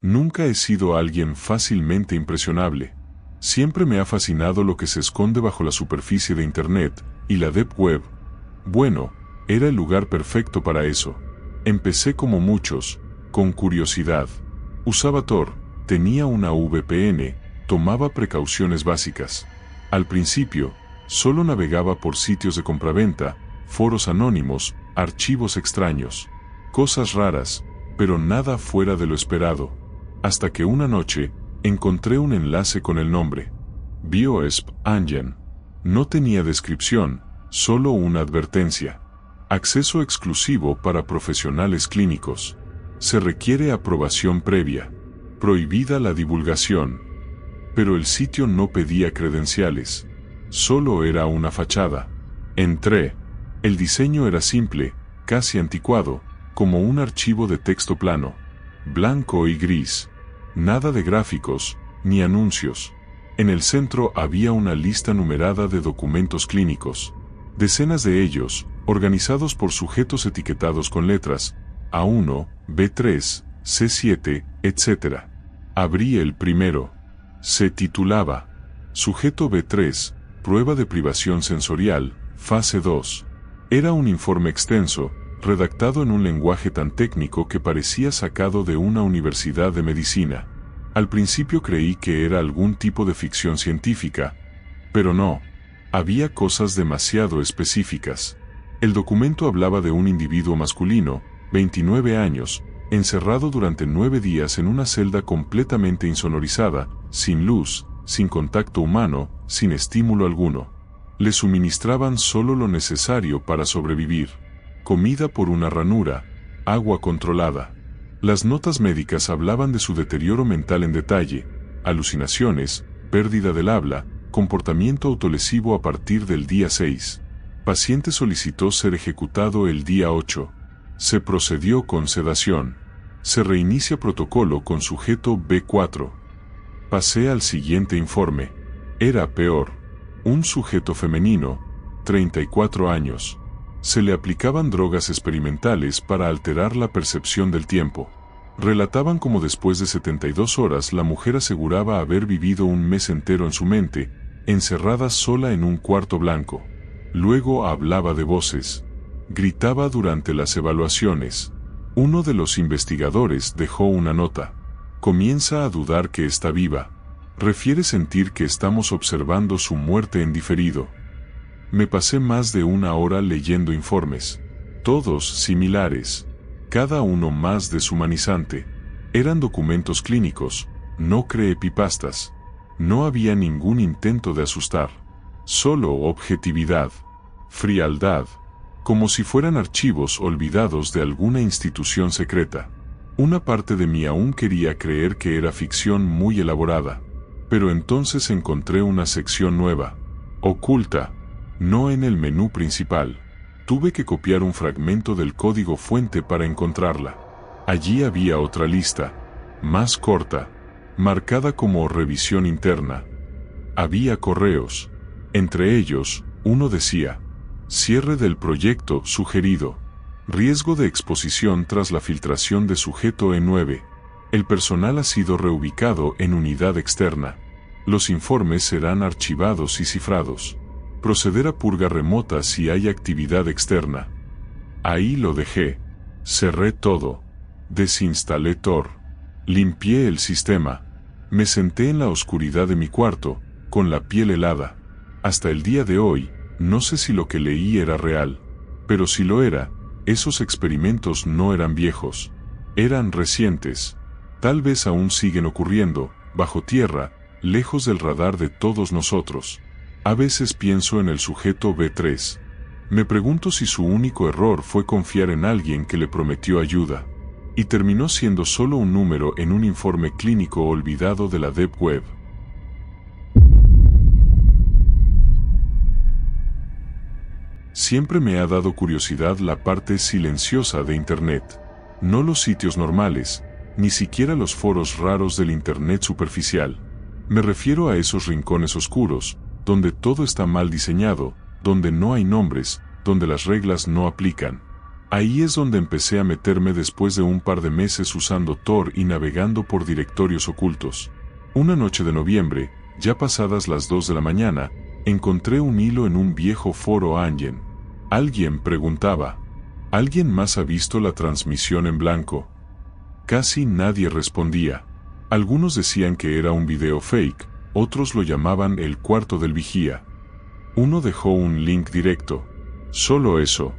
Nunca he sido alguien fácilmente impresionable. Siempre me ha fascinado lo que se esconde bajo la superficie de Internet y la Deep Web. Bueno, era el lugar perfecto para eso. Empecé como muchos, con curiosidad. Usaba Tor, tenía una VPN, tomaba precauciones básicas. Al principio, solo navegaba por sitios de compraventa, foros anónimos, archivos extraños. Cosas raras, pero nada fuera de lo esperado. Hasta que una noche, encontré un enlace con el nombre. BioEsp Engine. No tenía descripción, solo una advertencia. Acceso exclusivo para profesionales clínicos. Se requiere aprobación previa. Prohibida la divulgación. Pero el sitio no pedía credenciales. Solo era una fachada. Entré. El diseño era simple, casi anticuado, como un archivo de texto plano, blanco y gris. Nada de gráficos, ni anuncios. En el centro había una lista numerada de documentos clínicos. Decenas de ellos, organizados por sujetos etiquetados con letras, A1, B3, C7, etc. Abrí el primero. Se titulaba Sujeto B3, Prueba de privación sensorial, fase 2. Era un informe extenso, redactado en un lenguaje tan técnico que parecía sacado de una universidad de medicina. Al principio creí que era algún tipo de ficción científica, pero no. Había cosas demasiado específicas. El documento hablaba de un individuo masculino, 29 años, encerrado durante 9 días en una celda completamente insonorizada, sin luz, sin contacto humano, sin estímulo alguno. Le suministraban solo lo necesario para sobrevivir. Comida por una ranura, agua controlada. Las notas médicas hablaban de su deterioro mental en detalle, alucinaciones, pérdida del habla, comportamiento autolesivo a partir del día 6. Paciente solicitó ser ejecutado el día 8. Se procedió con sedación. Se reinicia protocolo con sujeto B4. Pasé al siguiente informe. Era peor. Un sujeto femenino, 34 años. Se le aplicaban drogas experimentales para alterar la percepción del tiempo. Relataban cómo después de 72 horas la mujer aseguraba haber vivido un mes entero en su mente, encerrada sola en un cuarto blanco. Luego hablaba de voces. Gritaba durante las evaluaciones. Uno de los investigadores dejó una nota. Comienza a dudar que está viva. Refiere sentir que estamos observando su muerte en diferido. Me pasé más de una hora leyendo informes. Todos similares. Cada uno más deshumanizante. Eran documentos clínicos, no creepypastas. No había ningún intento de asustar. Solo objetividad. Frialdad. Como si fueran archivos olvidados de alguna institución secreta. Una parte de mí aún quería creer que era ficción muy elaborada. Pero entonces encontré una sección nueva. Oculta. No en el menú principal. Tuve que copiar un fragmento del código fuente para encontrarla. Allí había otra lista. Más corta. Marcada como revisión interna. Había correos. Entre ellos, uno decía: cierre del proyecto sugerido. Riesgo de exposición tras la filtración de sujeto E9. El personal ha sido reubicado en unidad externa. Los informes serán archivados y cifrados. Proceder a purga remota si hay actividad externa. Ahí lo dejé. Cerré todo. Desinstalé Tor. Limpié el sistema. Me senté en la oscuridad de mi cuarto, con la piel helada. Hasta el día de hoy, no sé si lo que leí era real. Pero si lo era, esos experimentos no eran viejos. Eran recientes. Tal vez aún siguen ocurriendo, bajo tierra, lejos del radar de todos nosotros. A veces pienso en el sujeto B3. Me pregunto si su único error fue confiar en alguien que le prometió ayuda. Y terminó siendo solo un número en un informe clínico olvidado de la Deep Web. Siempre me ha dado curiosidad la parte silenciosa de Internet. No los sitios normales, ni siquiera los foros raros del Internet superficial. Me refiero a esos rincones oscuros, donde todo está mal diseñado, donde no hay nombres, donde las reglas no aplican. Ahí es donde empecé a meterme después de un par de meses usando Tor y navegando por directorios ocultos. Una noche de noviembre, ya pasadas las 2 de la mañana, encontré un hilo en un viejo foro Angen. Alguien preguntaba, ¿alguien más ha visto la transmisión en blanco? Casi nadie respondía. Algunos decían que era un video fake, otros lo llamaban el cuarto del vigía. Uno dejó un link directo. Solo eso.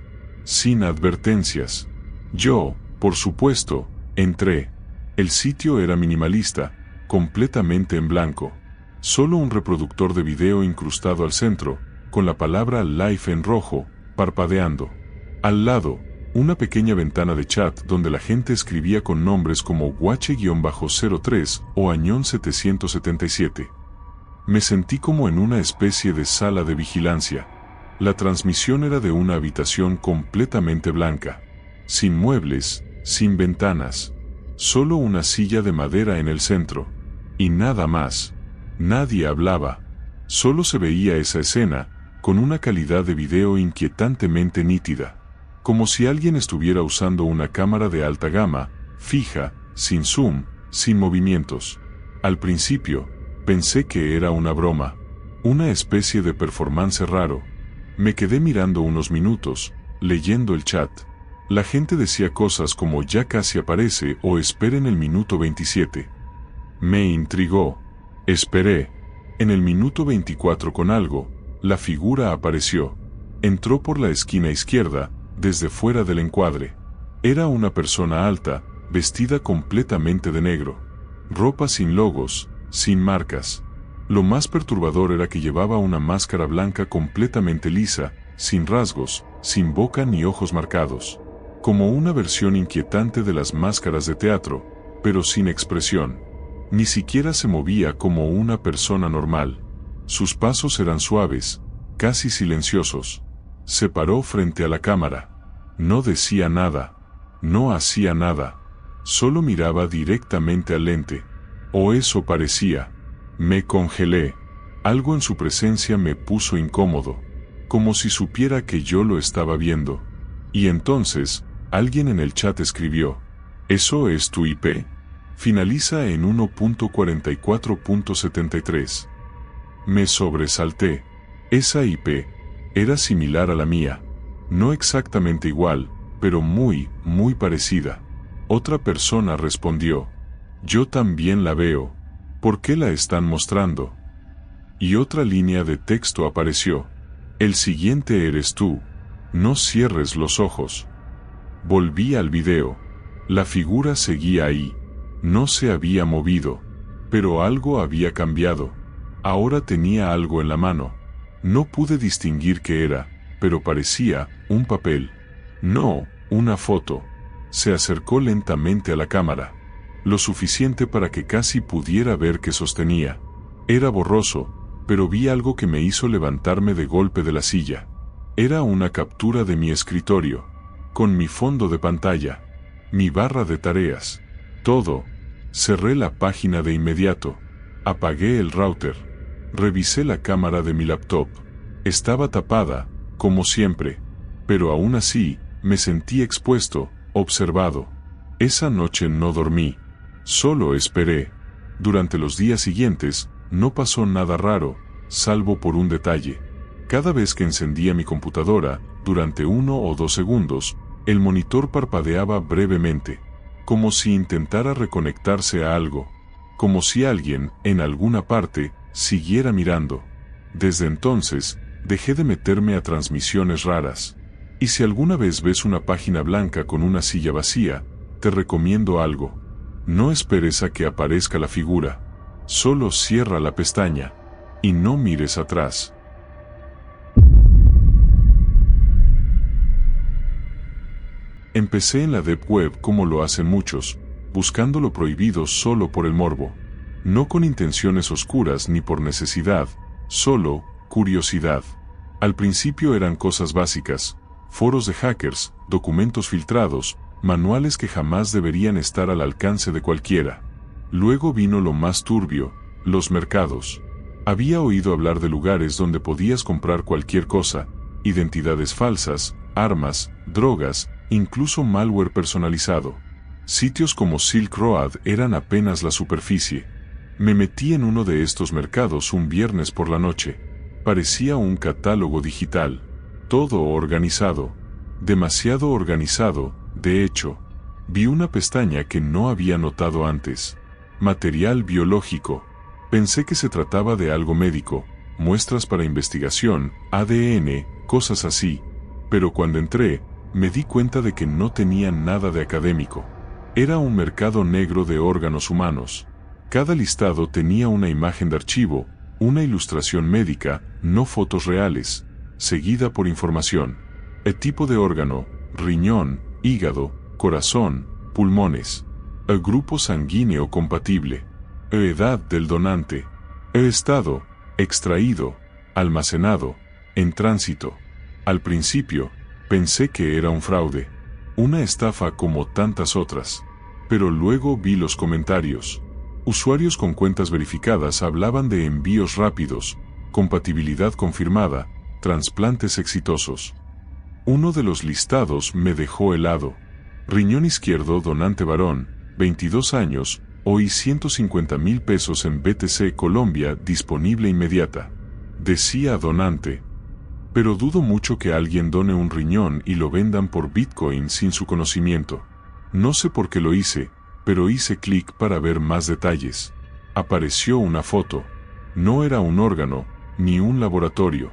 Sin advertencias. Yo, por supuesto, entré. El sitio era minimalista, completamente en blanco. Solo un reproductor de video incrustado al centro, con la palabra Live en rojo, parpadeando. Al lado, una pequeña ventana de chat donde la gente escribía con nombres como Guache-03 o Añón 777. Me sentí como en una especie de sala de vigilancia. La transmisión era de una habitación completamente blanca, sin muebles, sin ventanas, solo una silla de madera en el centro, y nada más. Nadie hablaba, solo se veía esa escena, con una calidad de video inquietantemente nítida, como si alguien estuviera usando una cámara de alta gama, fija, sin zoom, sin movimientos. Al principio, pensé que era una broma, una especie de performance raro. Me quedé mirando unos minutos, leyendo el chat. La gente decía cosas como ya casi aparece o esperen el minuto 27. Me intrigó. Esperé. En el minuto 24 con algo, la figura apareció. Entró por la esquina izquierda, desde fuera del encuadre. Era una persona alta, vestida completamente de negro. Ropa sin logos, sin marcas. Lo más perturbador era que llevaba una máscara blanca completamente lisa, sin rasgos, sin boca ni ojos marcados. Como una versión inquietante de las máscaras de teatro, pero sin expresión. Ni siquiera se movía como una persona normal. Sus pasos eran suaves, casi silenciosos. Se paró frente a la cámara. No decía nada. No hacía nada. Solo miraba directamente al lente. O eso parecía. Me congelé. Algo en su presencia me puso incómodo, como si supiera que yo lo estaba viendo. Y entonces, alguien en el chat escribió, ¿eso es tu IP? Finaliza en 1.44.73. Me sobresalté. Esa IP era similar a la mía. No exactamente igual, pero muy, muy parecida. Otra persona respondió, yo también la veo. ¿Por qué la están mostrando? Y otra línea de texto apareció. El siguiente eres tú. No cierres los ojos. Volví al video. La figura seguía ahí. No se había movido. Pero algo había cambiado. Ahora tenía algo en la mano. No pude distinguir qué era, pero parecía un papel. No, una foto. Se acercó lentamente a la cámara. Lo suficiente para que casi pudiera ver qué sostenía. Era borroso, pero vi algo que me hizo levantarme de golpe de la silla. Era una captura de mi escritorio, con mi fondo de pantalla, mi barra de tareas, todo. Cerré la página de inmediato, apagué el router, revisé la cámara de mi laptop. Estaba tapada, como siempre, pero aún así, me sentí expuesto, observado. Esa noche no dormí. Solo esperé. Durante los días siguientes, no pasó nada raro, salvo por un detalle. Cada vez que encendía mi computadora, durante 1 o 2 segundos, el monitor parpadeaba brevemente, como si intentara reconectarse a algo, como si alguien, en alguna parte, siguiera mirando. Desde entonces, dejé de meterme a transmisiones raras. Y si alguna vez ves una página blanca con una silla vacía, te recomiendo algo. No esperes a que aparezca la figura. Solo cierra la pestaña. Y no mires atrás. Empecé en la Deep Web como lo hacen muchos, buscando lo prohibido solo por el morbo. No con intenciones oscuras ni por necesidad, solo curiosidad. Al principio eran cosas básicas, foros de hackers, documentos filtrados, manuales que jamás deberían estar al alcance de cualquiera. Luego vino lo más turbio, los mercados. Había oído hablar de lugares donde podías comprar cualquier cosa, identidades falsas, armas, drogas, incluso malware personalizado. Sitios como Silk Road eran apenas la superficie. Me metí en uno de estos mercados un viernes por la noche. Parecía un catálogo digital. Todo organizado. Demasiado organizado, de hecho. Vi una pestaña que no había notado antes. Material biológico. Pensé que se trataba de algo médico, muestras para investigación, ADN, cosas así. Pero cuando entré, me di cuenta de que no tenía nada de académico. Era un mercado negro de órganos humanos. Cada listado tenía una imagen de archivo, una ilustración médica, no fotos reales, seguida por información. El tipo de órgano, riñón, hígado, corazón, pulmones. El grupo sanguíneo compatible. Edad del donante. El estado, extraído, almacenado, en tránsito. Al principio, pensé que era un fraude, una estafa como tantas otras. Pero luego vi los comentarios. Usuarios con cuentas verificadas hablaban de envíos rápidos, compatibilidad confirmada, trasplantes exitosos. Uno de los listados me dejó helado. Riñón izquierdo donante varón, 22 años, hoy 150,000 pesos en BTC Colombia disponible inmediata. Decía donante. Pero dudo mucho que alguien done un riñón y lo vendan por Bitcoin sin su conocimiento. No sé por qué lo hice, pero hice clic para ver más detalles. Apareció una foto. No era un órgano, ni un laboratorio.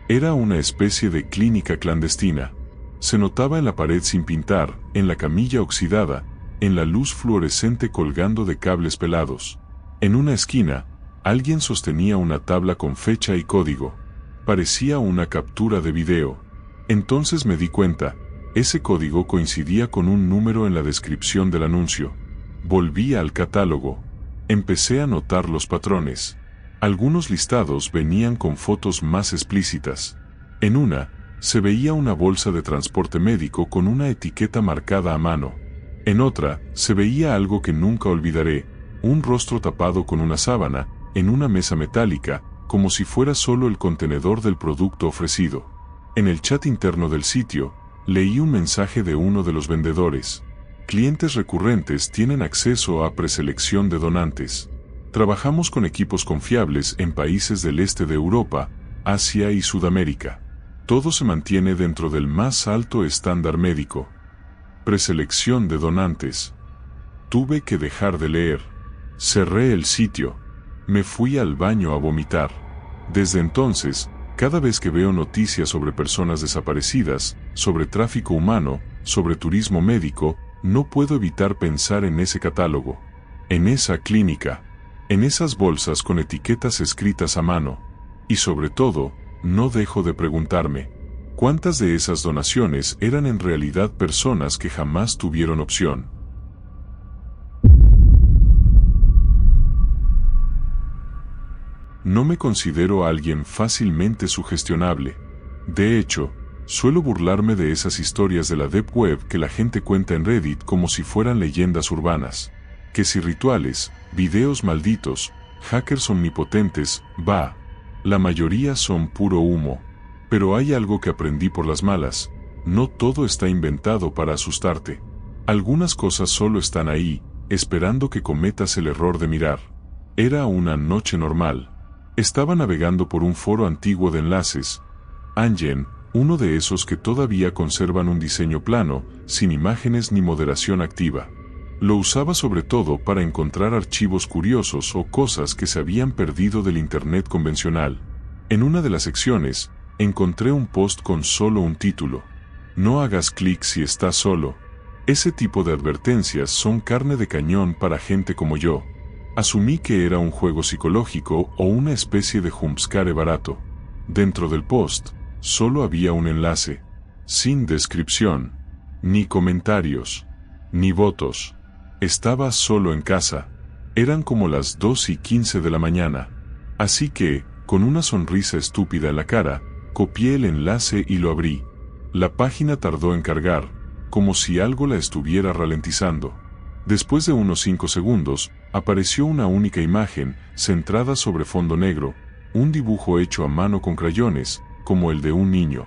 Era una especie de clínica clandestina. Se notaba en la pared sin pintar, en la camilla oxidada, en la luz fluorescente colgando de cables pelados. En una esquina, alguien sostenía una tabla con fecha y código. Parecía una captura de video. Entonces me di cuenta, ese código coincidía con un número en la descripción del anuncio. Volví al catálogo. Empecé a notar los patrones. Algunos listados venían con fotos más explícitas. En una, se veía una bolsa de transporte médico con una etiqueta marcada a mano. En otra, se veía algo que nunca olvidaré, un rostro tapado con una sábana, en una mesa metálica, como si fuera solo el contenedor del producto ofrecido. En el chat interno del sitio, leí un mensaje de uno de los vendedores. Clientes recurrentes tienen acceso a preselección de donantes. Trabajamos con equipos confiables en países del este de Europa, Asia y Sudamérica. Todo se mantiene dentro del más alto estándar médico. Preselección de donantes. Tuve que dejar de leer. Cerré el sitio. Me fui al baño a vomitar. Desde entonces, cada vez que veo noticias sobre personas desaparecidas, sobre tráfico humano, sobre turismo médico, no puedo evitar pensar en ese catálogo, en esa clínica, en esas bolsas con etiquetas escritas a mano. Y sobre todo, no dejo de preguntarme, ¿cuántas de esas donaciones eran en realidad personas que jamás tuvieron opción? No me considero alguien fácilmente sugestionable. De hecho, suelo burlarme de esas historias de la Deep Web que la gente cuenta en Reddit como si fueran leyendas urbanas. Que si rituales, videos malditos, hackers omnipotentes, bah, la mayoría son puro humo. Pero hay algo que aprendí por las malas, no todo está inventado para asustarte. Algunas cosas solo están ahí, esperando que cometas el error de mirar. Era una noche normal. Estaba navegando por un foro antiguo de enlaces, Angen, uno de esos que todavía conservan un diseño plano, sin imágenes ni moderación activa. Lo usaba sobre todo para encontrar archivos curiosos o cosas que se habían perdido del Internet convencional. En una de las secciones, encontré un post con solo un título. No hagas clic si estás solo. Ese tipo de advertencias son carne de cañón para gente como yo. Asumí que era un juego psicológico o una especie de jumpscare barato. Dentro del post, solo había un enlace, sin descripción, ni comentarios, ni votos. Estaba solo en casa. Eran como las 2:15 de la mañana. Así que, con una sonrisa estúpida en la cara, copié el enlace y lo abrí. La página tardó en cargar, como si algo la estuviera ralentizando. Después de unos 5 segundos, apareció una única imagen, centrada sobre fondo negro, un dibujo hecho a mano con crayones, como el de un niño.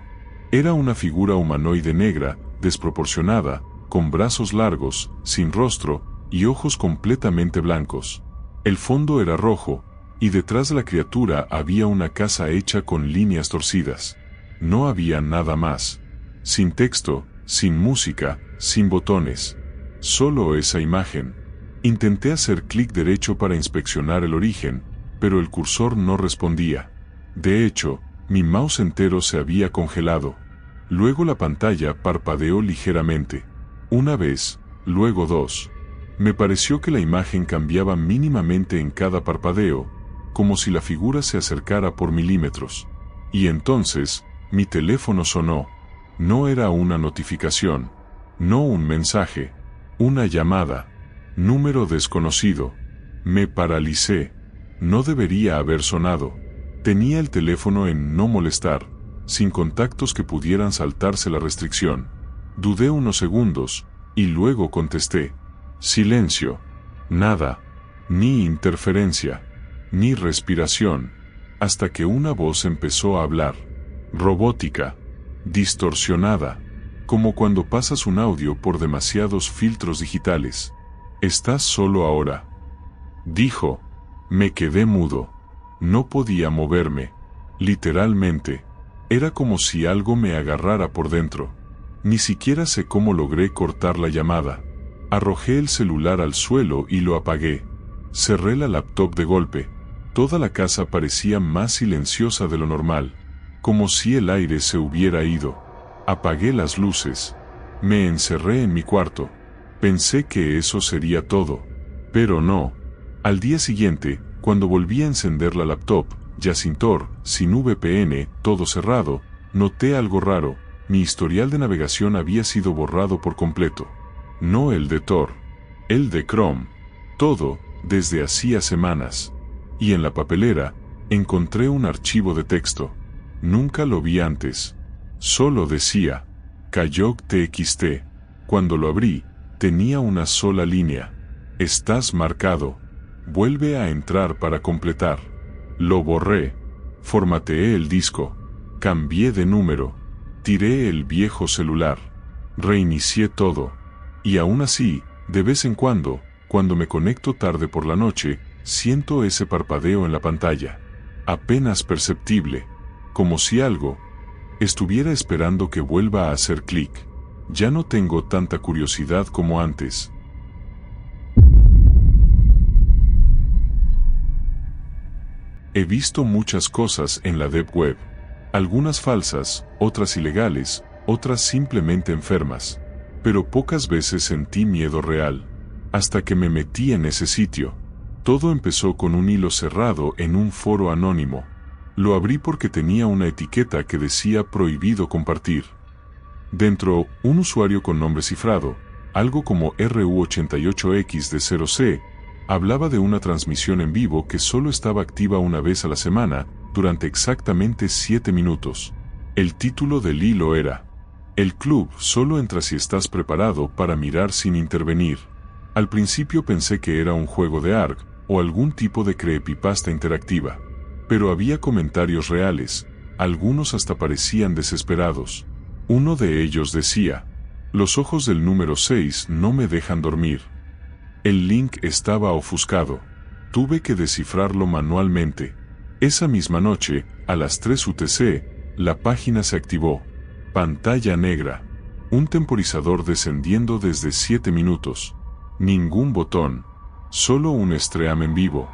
Era una figura humanoide negra, desproporcionada, con brazos largos, sin rostro, y ojos completamente blancos. El fondo era rojo, y detrás de la criatura había una casa hecha con líneas torcidas. No había nada más. Sin texto, sin música, sin botones. Solo esa imagen. Intenté hacer clic derecho para inspeccionar el origen, pero el cursor no respondía. De hecho, mi mouse entero se había congelado. Luego la pantalla parpadeó ligeramente. Una vez, luego dos. Me pareció que la imagen cambiaba mínimamente en cada parpadeo, como si la figura se acercara por milímetros. Y entonces, mi teléfono sonó. No era una notificación, no un mensaje, una llamada. Número desconocido. Me paralicé. No debería haber sonado. Tenía el teléfono en no molestar, sin contactos que pudieran saltarse la restricción. Dudé unos segundos, y luego contesté. Silencio. Nada. Ni interferencia. Ni respiración. Hasta que una voz empezó a hablar. Robótica. Distorsionada. Como cuando pasas un audio por demasiados filtros digitales. ¿Estás solo ahora?, dijo. Me quedé mudo. No podía moverme. Literalmente. Era como si algo me agarrara por dentro. Ni siquiera sé cómo logré cortar la llamada. Arrojé el celular al suelo y lo apagué. Cerré la laptop de golpe. Toda la casa parecía más silenciosa de lo normal, como si el aire se hubiera ido. Apagué las luces. Me encerré en mi cuarto. Pensé que eso sería todo. Pero no. Al día siguiente, cuando volví a encender la laptop, ya sin Tor, sin VPN, todo cerrado, noté algo raro. Mi historial de navegación había sido borrado por completo. No el de Tor. El de Chrome. Todo, desde hacía semanas. Y en la papelera, encontré un archivo de texto. Nunca lo vi antes. Solo decía, Kayok.txt. Cuando lo abrí, tenía una sola línea. Estás marcado. Vuelve a entrar para completar. Lo borré. Formateé el disco. Cambié de número. Tiré el viejo celular. Reinicié todo. Y aún así, de vez en cuando me conecto tarde por la noche, siento ese parpadeo en la pantalla. Apenas perceptible. Como si algo estuviera esperando que vuelva a hacer clic. Ya no tengo tanta curiosidad como antes. He visto muchas cosas en la Deep Web. Algunas falsas, otras ilegales, otras simplemente enfermas. Pero pocas veces sentí miedo real. Hasta que me metí en ese sitio. Todo empezó con un hilo cerrado en un foro anónimo. Lo abrí porque tenía una etiqueta que decía prohibido compartir. Dentro, un usuario con nombre cifrado, algo como RU88X de 0C, hablaba de una transmisión en vivo que solo estaba activa una vez a la semana, durante exactamente 7 minutos. El título del hilo era: El club solo entra si estás preparado para mirar sin intervenir. Al principio pensé que era un juego de ARG, o algún tipo de creepypasta interactiva. Pero había comentarios reales, algunos hasta parecían desesperados. Uno de ellos decía: los ojos del número 6 no me dejan dormir. El link estaba ofuscado. Tuve que descifrarlo manualmente. Esa misma noche, a las 3 UTC, la página se activó. Pantalla negra. Un temporizador descendiendo desde 7 minutos. Ningún botón. Solo un stream en vivo.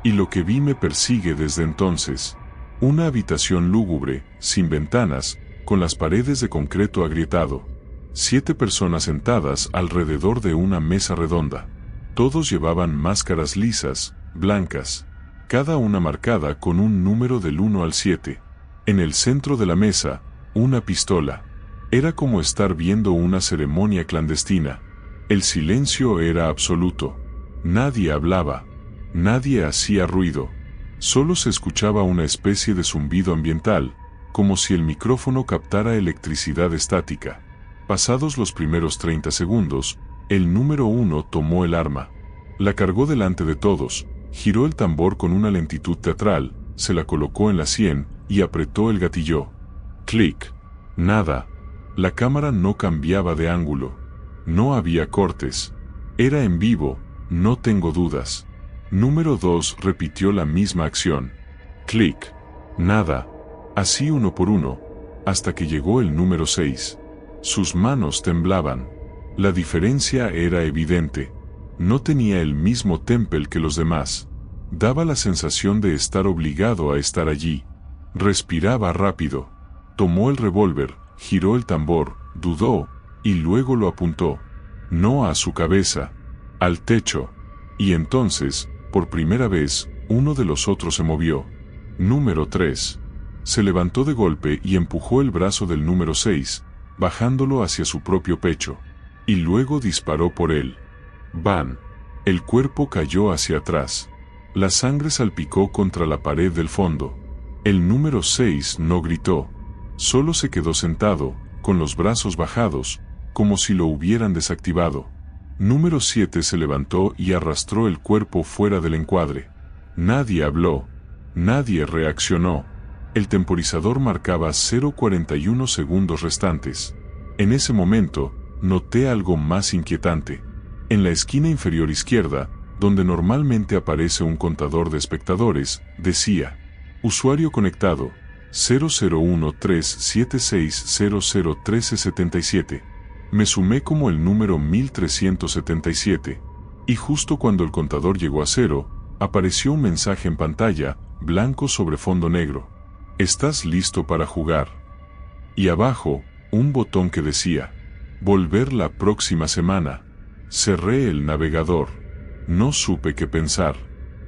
Y lo que vi me persigue desde entonces. Una habitación lúgubre, sin ventanas, con las paredes de concreto agrietado. 7 personas sentadas alrededor de una mesa redonda. Todos llevaban máscaras lisas, blancas, cada una marcada con un número del 1 al 7. En el centro de la mesa, una pistola. Era como estar viendo una ceremonia clandestina. El silencio era absoluto. Nadie hablaba. Nadie hacía ruido. Solo se escuchaba una especie de zumbido ambiental, como si el micrófono captara electricidad estática. Pasados los primeros 30 segundos, el número 1 tomó el arma. La cargó delante de todos, giró el tambor con una lentitud teatral, se la colocó en la sien y apretó el gatillo. Clic. Nada. La cámara no cambiaba de ángulo. No había cortes. Era en vivo, no tengo dudas. Número 2 repitió la misma acción. Clic. Nada. Así uno por uno, hasta que llegó el número 6. Sus manos temblaban. La diferencia era evidente. No tenía el mismo temple que los demás. Daba la sensación de estar obligado a estar allí. Respiraba rápido. Tomó el revólver, giró el tambor, dudó, y luego lo apuntó. No a su cabeza, al techo. Y entonces, por primera vez, uno de los otros se movió. Número 3. Se levantó de golpe y empujó el brazo del número 6, bajándolo hacia su propio pecho. Y luego disparó por él. ¡Bam! El cuerpo cayó hacia atrás. La sangre salpicó contra la pared del fondo. El número 6 no gritó. Solo se quedó sentado, con los brazos bajados, como si lo hubieran desactivado. Número 7 se levantó y arrastró el cuerpo fuera del encuadre. Nadie habló. Nadie reaccionó. El temporizador marcaba 0,41 segundos restantes. En ese momento, noté algo más inquietante. En la esquina inferior izquierda, donde normalmente aparece un contador de espectadores, decía: usuario conectado, 001376001377. Me sumé como el número 1377, y justo cuando el contador llegó a 0, apareció un mensaje en pantalla, blanco sobre fondo negro. ¿Estás listo para jugar? Y abajo, un botón que decía: volver la próxima semana. Cerré el navegador. No supe qué pensar.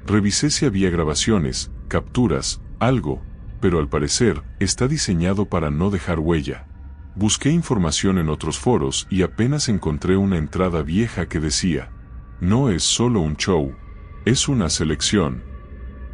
Revisé si había grabaciones, capturas, algo, pero al parecer, está diseñado para no dejar huella. Busqué información en otros foros y apenas encontré una entrada vieja que decía: no es solo un show, es una selección.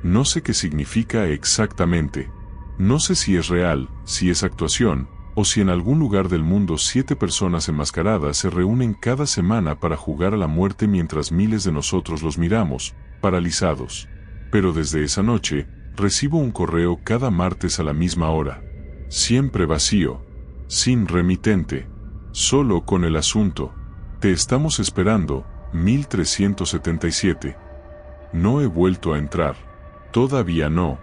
No sé qué significa exactamente. No sé si es real, si es actuación, o si en algún lugar del mundo 7 personas enmascaradas se reúnen cada semana para jugar a la muerte mientras miles de nosotros los miramos, paralizados. Pero desde esa noche, recibo un correo cada martes a la misma hora. Siempre vacío. Sin remitente. Solo con el asunto: te estamos esperando, 1377. No he vuelto a entrar. Todavía no.